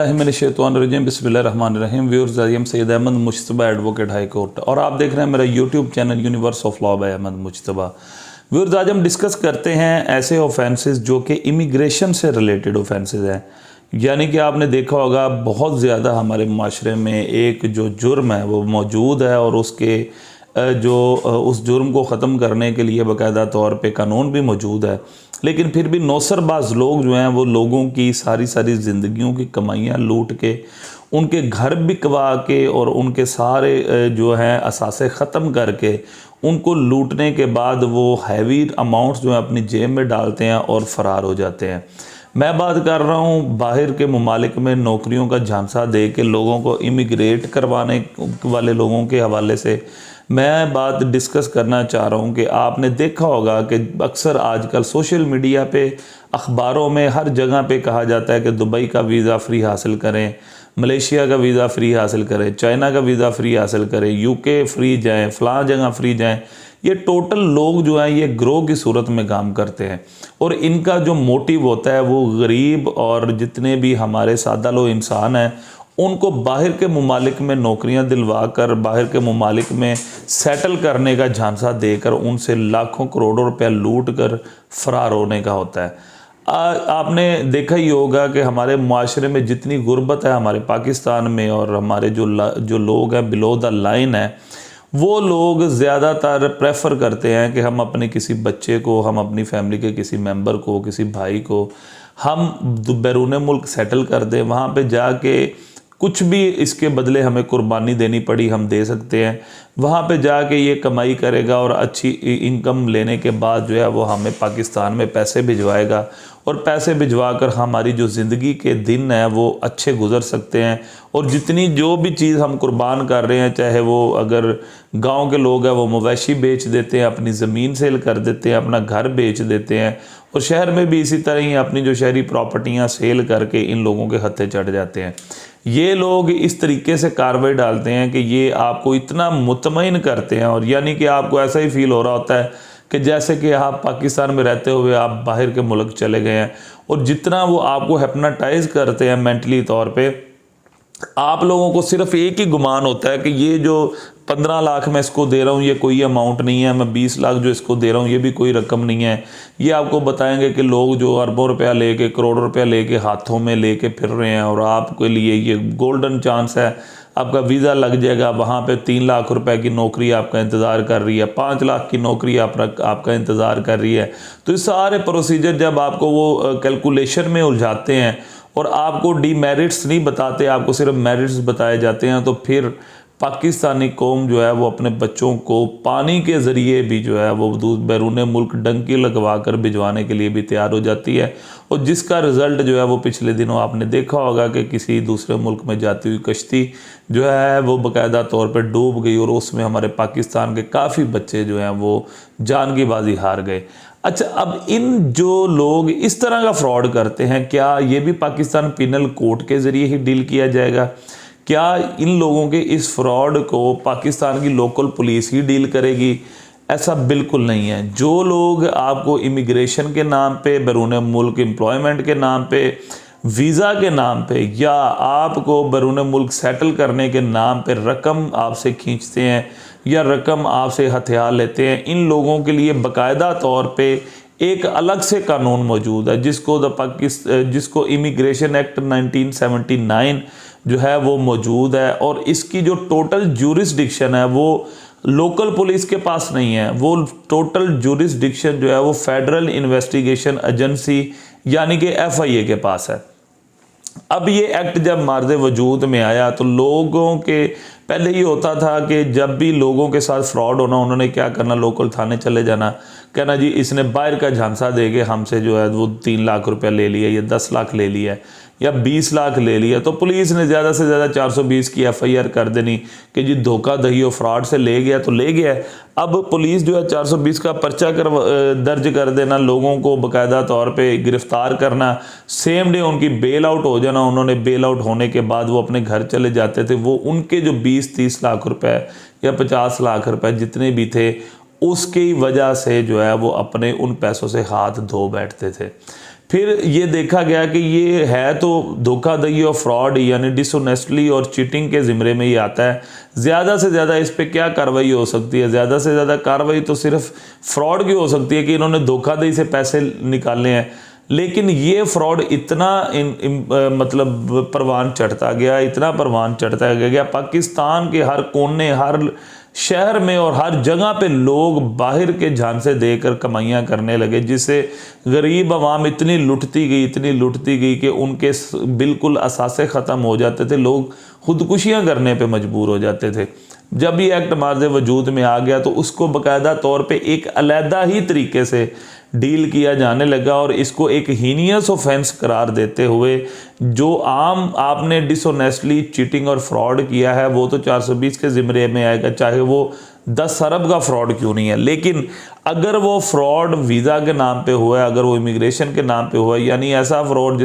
मिनश्शैतानिर्रजीम बिस्मिल्लाहिर्रहमानिर्रहीम। Viewers, I am Syed Ahmad Mujtaba, advocate high court, और आप देख रहे हैं मेरा YouTube channel universe of law by Ahmad Mujtaba. Viewers, आज हम डिस्कस करते हैं ऐसे ऑफेंसेस जो कि इमिग्रेशन से रिलेटेड ऑफेंसेस हैं। यानी कि आपने देखा होगा बहुत ज़्यादा हमारे माशरे में एक जो जुर्म है वो मौजूद है, और उसके उस जुर्म को ख़त्म करने के लिए बाकायदा तौर पे कानून भी मौजूद है, लेकिन फिर भी नौसरबाज लोग जो हैं वो लोगों की सारी ज़िंदगियों की कमाइयाँ लूट के, उनके घर बिकवा के और उनके सारे जो हैं असासे ख़त्म करके उनको लूटने के बाद वो हैवी अमाउंट्स जो हैं अपनी जेब में डालते हैं और फ़रार हो जाते हैं। मैं बात कर रहा हूँ बाहर के ममालिक में नौकरियों का झांसा दे के लोगों को इमिग्रेट करवाने वाले लोगों के हवाले से मैं बात डिस्कस करना चाह रहा हूँ कि आपने देखा होगा कि अक्सर आजकल सोशल मीडिया पे, अखबारों में, हर जगह पे कहा जाता है कि दुबई का वीज़ा फ्री हासिल करें, मलेशिया का वीज़ा फ्री हासिल करें, चाइना का वीज़ा फ्री हासिल करें, यूके फ्री जाएं, फ़लाँ जगह फ्री जाएं। ये टोटल लोग जो हैं ये ग्रोह की सूरत में काम करते हैं, और इनका जो मोटिव होता है वो गरीब और जितने भी हमारे सादा लो इंसान हैं उनको बाहर के ममालिक में नौकरियां दिलवा कर, बाहर के ममालिक में सेटल करने का झांसा देकर उनसे लाखों करोड़ों रुपया लूट कर फरार होने का होता है। आपने देखा ही होगा कि हमारे माशरे में जितनी गुर्बत है हमारे पाकिस्तान में, और हमारे जो लोग हैं बिलो द लाइन है, वो लोग ज़्यादातर प्रेफर करते हैं कि हम अपने किसी बच्चे को, हम अपनी फैमिली के किसी मेंबर को, किसी भाई को हम बैरून मुल्क सेटल कर दें। वहाँ पे जाके कुछ भी इसके बदले हमें कुर्बानी देनी पड़ी हम दे सकते हैं। वहाँ पे जाके ये कमाई करेगा और अच्छी इनकम लेने के बाद जो है वो हमें पाकिस्तान में पैसे भिजवाएगा, और पैसे भिजवा कर हमारी जो ज़िंदगी के दिन हैं वो अच्छे गुजर सकते हैं। और जितनी जो भी चीज़ हम कुर्बान कर रहे हैं, चाहे वो अगर गांव के लोग हैं वो मवेशी बेच देते हैं, अपनी ज़मीन सेल कर देते हैं, अपना घर बेच देते हैं, और शहर में भी इसी तरह ही अपनी जो शहरी प्रॉपर्टियाँ सेल करके इन लोगों के हत्थे चढ़ जाते हैं। ये लोग इस तरीके से कार्रवाई डालते हैं कि ये आपको इतना मुतमईन करते हैं, और यानी कि आपको ऐसा ही फील हो रहा होता है कि जैसे कि आप पाकिस्तान में रहते हुए आप बाहर के मुल्क चले गए हैं। और जितना वो आपको हिप्नोटाइज करते हैं मेंटली तौर पे, आप लोगों को सिर्फ एक ही गुमान होता है कि ये जो 15 लाख मैं इसको दे रहा हूँ ये कोई अमाउंट नहीं है, मैं 20 लाख जो इसको दे रहा हूँ ये भी कोई रकम नहीं है। ये आपको बताएंगे कि लोग जो अरबों रुपया लेके, करोड़ों रुपया लेके हाथों में लेके फिर रहे हैं, और आपके लिए ये गोल्डन चांस है, आपका वीज़ा लग जाएगा, वहाँ पे 3 लाख रुपए की नौकरी आपका इंतज़ार कर रही है, 5 लाख की नौकरी आपका इंतज़ार कर रही है। तो ये सारे प्रोसीजर जब आपको वो कैलकुलेशन में उलझाते हैं और आपको डीमेरिट्स नहीं बताते, आपको सिर्फ मेरिट्स बताए जाते हैं, तो फिर पाकिस्तानी कौम जो है वो अपने बच्चों को पानी के ज़रिए भी जो है वो बैरून मुल्क डंकी लगवा कर भिजवाने के लिए भी तैयार हो जाती है। और जिसका रिज़ल्ट जो है वो पिछले दिनों आपने देखा होगा कि किसी दूसरे मुल्क में जाती हुई कश्ती जो है वो बाकायदा तौर पर डूब गई, और उसमें हमारे पाकिस्तान के काफ़ी बच्चे जो हैं वो जान की बाजी हार गए। अच्छा, अब इन जो लोग इस तरह का फ्रॉड करते हैं, क्या ये भी पाकिस्तान पिनल कोड के ज़रिए ही डील किया जाएगा? क्या इन लोगों के इस फ्रॉड को पाकिस्तान की लोकल पुलिस ही डील करेगी? ऐसा बिल्कुल नहीं है। जो लोग आपको इमिग्रेशन के नाम पे, बैरून मुल्क एम्प्लॉयमेंट के नाम पे, वीज़ा के नाम पे, या आपको बैरून मुल्क सेटल करने के नाम पे रकम आपसे खींचते हैं या रकम आपसे हथियार लेते हैं, इन लोगों के लिए बाकायदा तौर पे एक अलग से कानून मौजूद है जिसको इमिग्रेशन एक्ट 1979 जो है वो मौजूद है। और इसकी जो टोटल ज्यूरिसडिक्शन है वो लोकल पुलिस के पास नहीं है, वो टोटल ज्यूरिसडिक्शन जो है वो फेडरल इन्वेस्टिगेशन एजेंसी यानी कि FIA के पास है। अब ये एक्ट जब मार्ज़े वजूद में आया तो लोगों के पहले ये होता था कि जब भी लोगों के साथ फ्रॉड होना, उन्होंने क्या करना, लोकल थाने चले जाना, कहना जी इसने बाहर का झांसा दे के हमसे जो है वो 3 लाख रुपया ले लिया, या 10 लाख ले लिया, या 20 लाख ले लिया, तो पुलिस ने ज़्यादा से ज़्यादा 420 की FIR कर देनी कि जी धोखाधड़ी और फ्रॉड से ले गया तो ले गया। अब पुलिस जो है 420 का पर्चा दर्ज कर देना, लोगों को बाकायदा तौर पे गिरफ्तार करना, सेम डे उनकी बेल आउट हो जाना। उन्होंने बेल आउट होने के बाद वो अपने घर चले जाते थे। वो उनके जो 20-30 लाख रुपए या 50 लाख रुपए जितने भी थे, उसकी वजह से जो है वो अपने उन पैसों से हाथ धो बैठते थे। फिर ये देखा गया कि ये है तो धोखाधड़ी और फ्रॉड यानी डिसऑनेस्टली और चीटिंग के ज़िम्मे में ही आता है। ज़्यादा से ज़्यादा इस पर क्या कार्रवाई हो सकती है? ज़्यादा से ज़्यादा कार्रवाई तो सिर्फ फ्रॉड की हो सकती है कि इन्होंने धोखाधड़ी से पैसे निकाले हैं। लेकिन ये फ्रॉड इतना मतलब परवान चढ़ता गया, इतना परवान चढ़ता गया, पाकिस्तान के हर कोने, हर शहर में और हर जगह पे लोग बाहर के झांसे देकर कमाइयाँ करने लगे, जिससे गरीब आवाम इतनी लुटती गई कि उनके बिल्कुल असासे ख़त्म हो जाते थे। लोग खुदकुशियाँ करने पे मजबूर हो जाते थे। जब ये एक्ट मार्ज वजूद में आ गया तो उसको बाकायदा तौर पे एक अलहदा ही तरीके से डील किया जाने लगा और इसको एक हीनियस ऑफेंस करार देते हुए जो आम आपने डिसऑनेस्टली चीटिंग और फ्रॉड किया है वो तो 420 के ज़िम्मे में आएगा, चाहे वो 10 अरब का फ्रॉड क्यों नहीं है। लेकिन अगर वो फ्रॉड वीज़ा के नाम पे हुआ है, अगर वो इमिग्रेशन के नाम पे हुआ है, यानी ऐसा फ्रॉड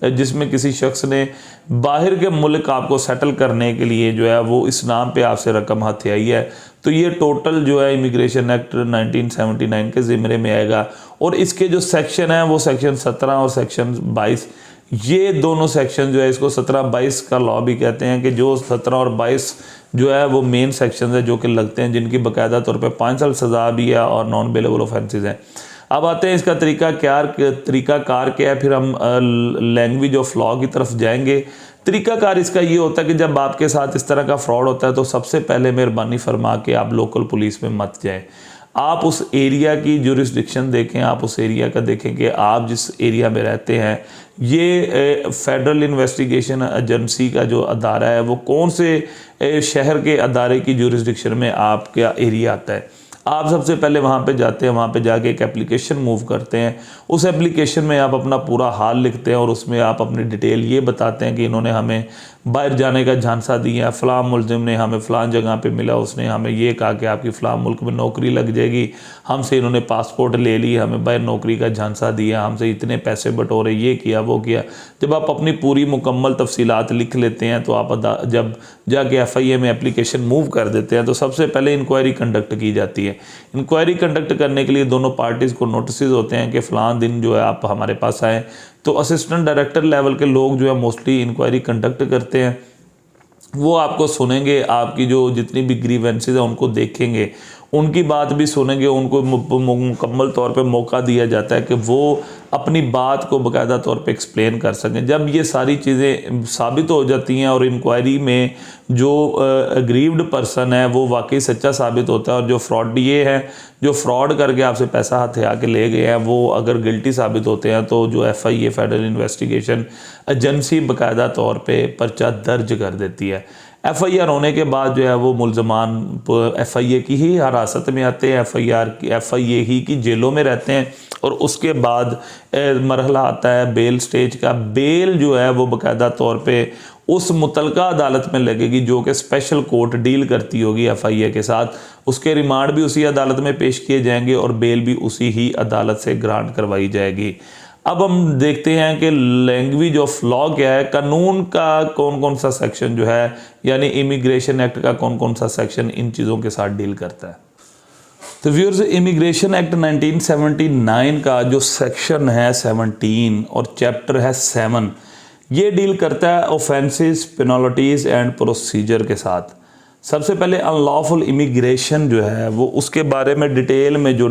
जिसमें किसी शख्स ने बाहर के मुल्क आपको सेटल करने के लिए जो है वो इस नाम पे आपसे रकम हथियाई है, तो ये टोटल जो है इमिग्रेशन एक्ट 1979 के ज़िम्मे में आएगा। और इसके जो सेक्शन है वो सेक्शन 17 और सेक्शन 22, ये दोनों सेक्शन जो है इसको 17-22 का लॉ भी कहते हैं कि जो 17 और 22 जो है वो मेन सेक्शन है जो कि लगते हैं, जिनकी बाकायदा तौर पे 5 साल सज़ा भी है और नॉन बेलेबल ऑफेंसेस हैं। अब आते हैं इसका तरीकाकार क्या है, फिर हम लैंग्वेज ऑफ लॉ की तरफ जाएंगे। तरीकाकार इसका ये होता है कि जब आपके साथ इस तरह का फ्रॉड होता है तो सबसे पहले मेहरबानी फरमा के आप लोकल पुलिस में मत जाएं। आप उस एरिया की जुरिस्डिक्शन देखें, आप उस एरिया का देखें कि आप जिस एरिया में रहते हैं ये फेडरल इन्वेस्टिगेशन एजेंसी का जो अदारा है वो कौन से शहर के अदारे की जुरिस्डिक्शन में आपका एरिया आता है। आप सबसे पहले वहाँ पे जाते हैं, वहाँ पे जाके एक एप्लीकेशन मूव करते हैं। उस एप्लीकेशन में आप अपना पूरा हाल लिखते हैं और उसमें आप अपनी डिटेल ये बताते हैं कि इन्होंने हमें बाहर जाने का झांसा दिया, फ़लाँ मुलजिम ने हमें फ़लाँ जगह पे मिला, उसने हमें ये कहा कि आपकी फ़लाँ मुल्क में नौकरी लग जाएगी, हमसे इन्होंने पासपोर्ट ले ली, हमें बाहर नौकरी का झांसा दिया, हमसे इतने पैसे बटोरे, ये किया वो किया। जब आप अपनी पूरी मुकम्मल तफसीलात लिख लेते हैं तो आप जब जाके FIA में एप्लीकेशन मूव कर देते हैं तो सबसे पहले इंक्वायरी कंडक्ट की जाती है। इंक्वायरी कंडक्ट करने के लिए दोनों पार्टीज़ को नोटिस होते हैं कि फ़लाँ दिन जो है आप हमारे पास आएँ। तो असिस्टेंट डायरेक्टर लेवल के लोग जो है मोस्टली इंक्वायरी कंडक्ट करते हैं, वो आपको सुनेंगे, आपकी जो जितनी भी ग्रीवेंसेस हैं उनको देखेंगे, उनकी बात भी सुनेंगे, उनको मुकम्मल तौर पे मौका दिया जाता है कि वो अपनी बात को बाकायदा तौर पे एक्सप्लेन कर सकें। जब ये सारी चीज़ें साबित हो जाती हैं और इंक्वायरी में जो अग्रीव्ड पर्सन है वो वाकई सच्चा साबित होता है और जो फ्रॉड ये है जो फ्रॉड करके आपसे पैसा हथिया के ले गए हैं वो अगर गिल्टी साबित होते हैं तो जो FIA फेडरल इन्वेस्टिगेशन एजेंसी बाकायदा तौर पे पर्चा दर्ज कर देती है। FIR होने के बाद जो है वो मुलजमान FIA की ही हिरासत में आते हैं, FIA ही की जेलों में रहते हैं और उसके बाद मरहला आता है बेल स्टेज का। बेल जो है वो बाकायदा तौर पे उस मुतलका अदालत में लगेगी जो कि स्पेशल कोर्ट डील करती होगी FIA के साथ, उसके रिमांड भी उसी अदालत में पेश किए जाएंगे और बेल भी उसी ही अदालत से ग्रांट करवाई जाएगी। अब हम देखते हैं कि लैंग्वेज ऑफ लॉ क्या है, कानून का कौन कौन सा सेक्शन जो है यानी इमिग्रेशन एक्ट का कौन कौन सा सेक्शन इन चीज़ों के साथ डील करता है। तो व्यूअर्स, इमिग्रेशन एक्ट 1979 का जो सेक्शन है 17 और चैप्टर है 7, ये डील करता है ऑफेंसेस, पेनल्टीज़ एंड प्रोसीजर के साथ। सबसे पहले अनलॉफुल इमिग्रेशन जो है वो उसके बारे में डिटेल में जो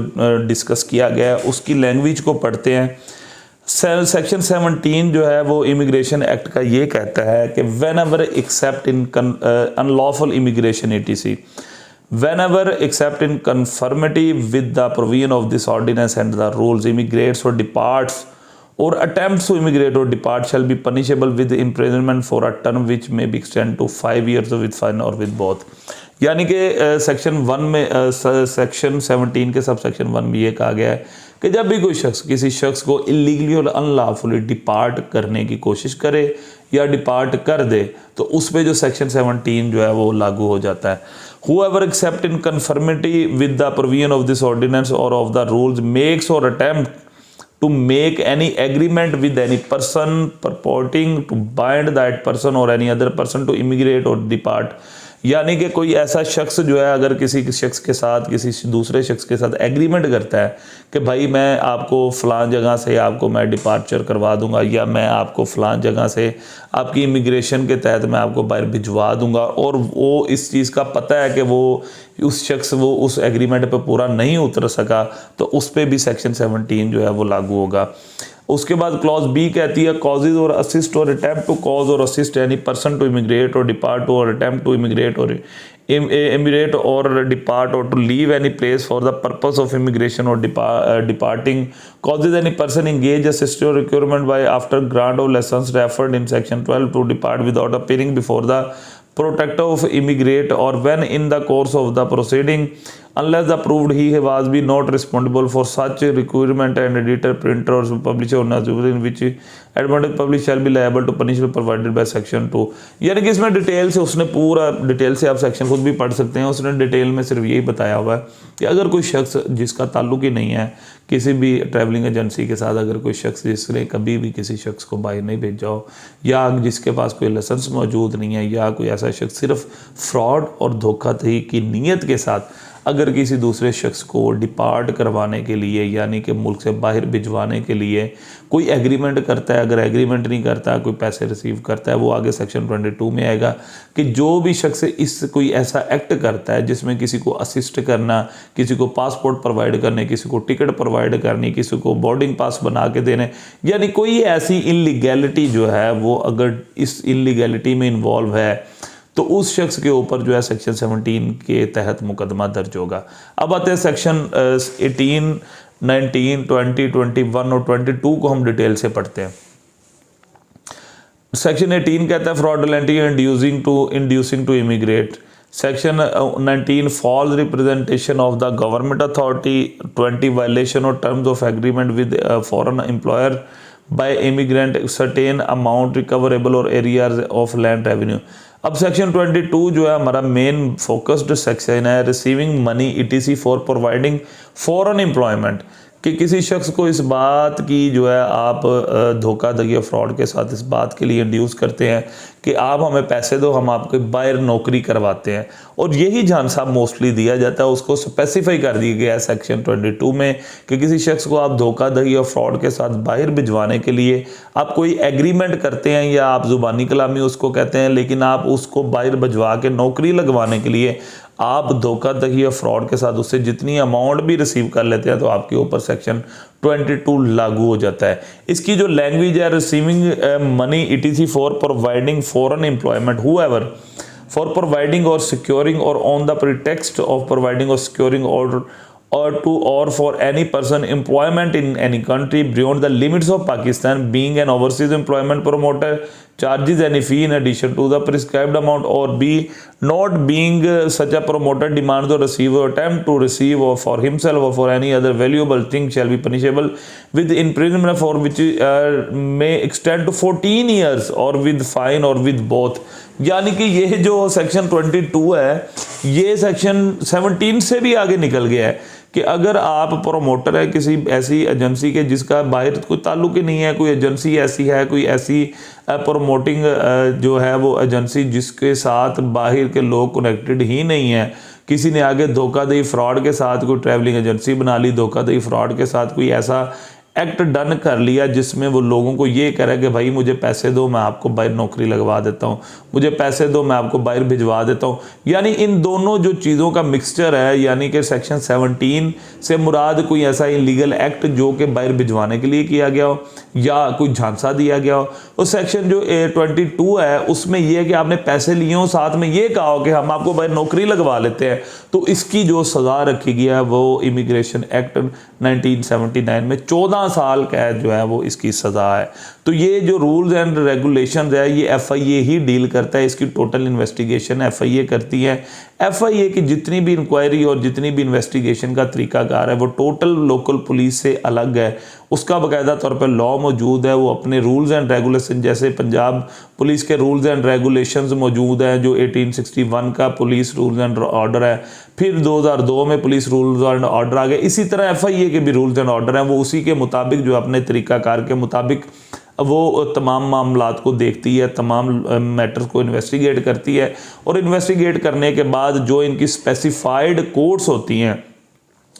डिस्कस किया गया है उसकी लैंग्वेज को पढ़ते हैं। सेक्शन 17 जो है वो इमिग्रेशन एक्ट का ये कहता है कि when ever accept in unlawful immigration ETC, whenever except in conformity with the provision of this ordinance and the rules, immigrates or departs or attempts to immigrate or depart shall be punishable with imprisonment for a term which may be extended to 5 years with fine or with both। यानी कि section 1 में section 17 के sub section 1 में ये कहा गया है कि जब भी कोई शख्स किसी शख्स को इलीगली और अनलॉफुली डिपार्ट करने की कोशिश करे या डिपार्ट कर दे तो उस पर जो सेक्शन 17 जो है वो लागू हो जाता है। Whoever except in conformity with the provision of this ordinance or of the rules makes or attempt to make any agreement with any person purporting to bind that person or any other person to immigrate or depart यानी कि कोई ऐसा शख्स जो है अगर किसी शख्स के साथ किसी दूसरे शख्स के साथ एग्रीमेंट करता है कि भाई मैं आपको फ़लाँ जगह से आपको मैं डिपार्चर करवा दूंगा, या मैं आपको फ़लाँ जगह से आपकी इमिग्रेशन के तहत मैं आपको बाहर भिजवा दूंगा, और वो इस चीज़ का पता है कि वो उस शख्स वो उस एग्रीमेंट पे पूरा नहीं उतर सका, तो उस पर भी सेक्शन 17 जो है वो लागू होगा। उसके बाद क्लॉज बी कहती है causes or assist or attempt to cause or assist any person to immigrate or depart or attempt to immigrate or immigrate or depart or to leave any place for the purpose of immigration or departing causes any person engage assist or requirement by after grant of license referred in section 12 to depart without appearing before the protector of immigrate or when in the course of the proceeding unless approved he was be not responsible for such requirement and editor printer or publisher in which admitted publish shall be liable to punishment provided by section 2। यानी कि इसमें detail से उसने पूरा detail से आप section खुद भी पढ़ सकते हैं, उसने डिटेल में सिर्फ यही बताया हुआ है कि अगर कोई शख्स जिसका ताल्लुक ही नहीं है किसी भी ट्रैवलिंग एजेंसी के साथ, अगर कोई शख्स जिसने कभी भी किसी शख्स को बाहर नहीं भेजा हो, या जिसके पास कोई लाइसेंस मौजूद नहीं है, या कोई ऐसा शख्स सिर्फ फ्रॉड और धोखाधड़ी की नीयत के साथ अगर किसी दूसरे शख्स को डिपार्ट करवाने के लिए यानी कि मुल्क से बाहर भिजवाने के लिए कोई एग्रीमेंट करता है, अगर एग्रीमेंट नहीं करता कोई पैसे रिसीव करता है, वो आगे सेक्शन 22 में आएगा कि जो भी शख्स इस कोई ऐसा एक्ट करता है जिसमें किसी को असिस्ट करना, किसी को पासपोर्ट प्रोवाइड करने, किसी को टिकट प्रोवाइड करनी, किसी को बोर्डिंग पास बना के देने, यानी कोई ऐसी इनलीगैलिटी जो है वो अगर इस इनलीगैलिटी में इन्वॉल्व है तो उस शख्स के ऊपर जो है सेक्शन 17 के तहत मुकदमा दर्ज होगा। अब आते हैं सेक्शन 18, 19, 20, 21 और 22 को हम डिटेल से पढ़ते हैं। सेक्शन 18 कहता है fraudulently inducing to immigrate. Section 19 false representation of the government authority. 20 violation of terms of agreement with foreign employer by immigrant certain amount recoverable or arrears of land revenue. अब section 22 जो है हमारा main focused section है, receiving money ETC for providing foreign employment, कि किसी शख्स को इस बात की जो है आप धोखाधड़ी या फ्रॉड के साथ इस बात के लिए इंड्यूस करते हैं कि आप हमें पैसे दो, हम आपको बाहर नौकरी करवाते हैं, और यही झांसा मोस्टली दिया जाता है। उसको स्पेसिफाई कर दिया गया है सेक्शन 22 में कि किसी शख्स को आप धोखाधड़ी या फ्रॉड के साथ बाहर भिजवाने के लिए आप कोई एग्रीमेंट करते हैं, या आप ज़ुबानी कलामी उसको कहते हैं, लेकिन आप उसको बाहर भिजवा के नौकरी लगवाने के लिए आप धोखाधड़ी या फ्रॉड के साथ उससे जितनी अमाउंट भी रिसीव कर लेते हैं तो आपके ऊपर सेक्शन 22 लागू हो जाता है। इसकी जो लैंग्वेज है, receiving money ETC for providing foreign employment whoever for providing or securing or on the pretext of providing or securing or to or for any person employment in any country beyond the limits of Pakistan, being an overseas employment promoter, charges any fee in addition to the prescribed amount, or B, not being such a promoter demands or receive or attempt to receive or for himself or for any other valuable thing shall be punishable with imprisonment for which may extend to 14 years or with fine or with both। यानी कि ये जो section 22 है ये section 17 से भी आगे निकल गया है कि अगर आप प्रोमोटर है किसी ऐसी एजेंसी के जिसका बाहर कोई ताल्लुक ही नहीं है, कोई एजेंसी ऐसी है, कोई ऐसी प्रोमोटिंग जो है वो एजेंसी जिसके साथ बाहर के लोग कनेक्टेड ही नहीं है, किसी ने आगे धोखाधड़ी फ्रॉड के साथ कोई ट्रैवलिंग एजेंसी बना ली, धोखाधड़ी फ्रॉड के साथ कोई ऐसा एक्ट डन कर लिया जिसमें वो लोगों को ये कह रहा है कि भाई मुझे पैसे दो मैं आपको बाहर नौकरी लगवा देता हूँ, मुझे पैसे दो मैं आपको बाहर भिजवा देता हूँ, यानी इन दोनों जो चीज़ों का मिक्सचर है, यानी कि सेक्शन 17 से मुराद कोई ऐसा इलीगल एक्ट जो कि बाहर भिजवाने के लिए किया गया हो या कोई झांसा दिया गया हो। और सेक्शन जो 22 है उसमें यह है कि आपने पैसे लिए हो, साथ में ये कहा हो कि हम आपको बाहर नौकरी लगवा लेते हैं, तो इसकी जो सज़ा रखी गई है वो इमिग्रेशन एक्ट 1979 में 14 साल कैद जो है वो इसकी सज़ा है। तो ये जो रूल्स एंड रेगुलेशंस है ये FIA ही डील करता है, इसकी टोटल इन्वेस्टिगेशन FIA करती है। FIA की जितनी भी इंक्वायरी और जितनी भी इन्वेस्टिगेशन का तरीकाकार है वो टोटल लोकल पुलिस से अलग है, उसका बाकायदा तौर पर लॉ मौजूद है, वो अपने रूल्स एंड रेगुलेशन जैसे पंजाब पुलिस के रूल्स एंड रेगुलेशंस मौजूद हैं जो 1861 का पुलिस रूल्स एंड ऑर्डर है, फिर 2002 में पुलिस रूल्स एंड ऑर्डर आ गए, इसी तरह FIA के भी रूल्स एंड ऑर्डर हैं, वो उसी के मुताबिक जो अपने तरीकाकार के मुताबिक वो तमाम मामलात को देखती है, तमाम मैटर्स को इन्वेस्टिगेट करती है, और इन्वेस्टिगेट करने के बाद जो इनकी स्पेसिफाइड कोर्ट्स होती हैं,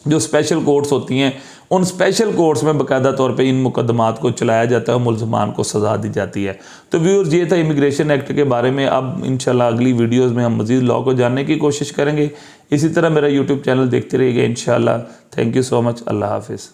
जो स्पेशल कोर्ट्स होती हैं, उन स्पेशल कोर्ट्स में बाकायदा तौर पे इन मुकदमात को चलाया जाता है और मुलजमान को सज़ा दी जाती है। तो व्यूअर्स, ये था इमिग्रेशन एक्ट के बारे में। अब इंशाल्लाह अगली वीडियोस में हम मज़ीद लॉ को जानने की कोशिश करेंगे। इसी तरह मेरा यूट्यूब चैनल देखते रहिएगा इंशाल्लाह। Thank you so much. अल्लाह हाफिज़।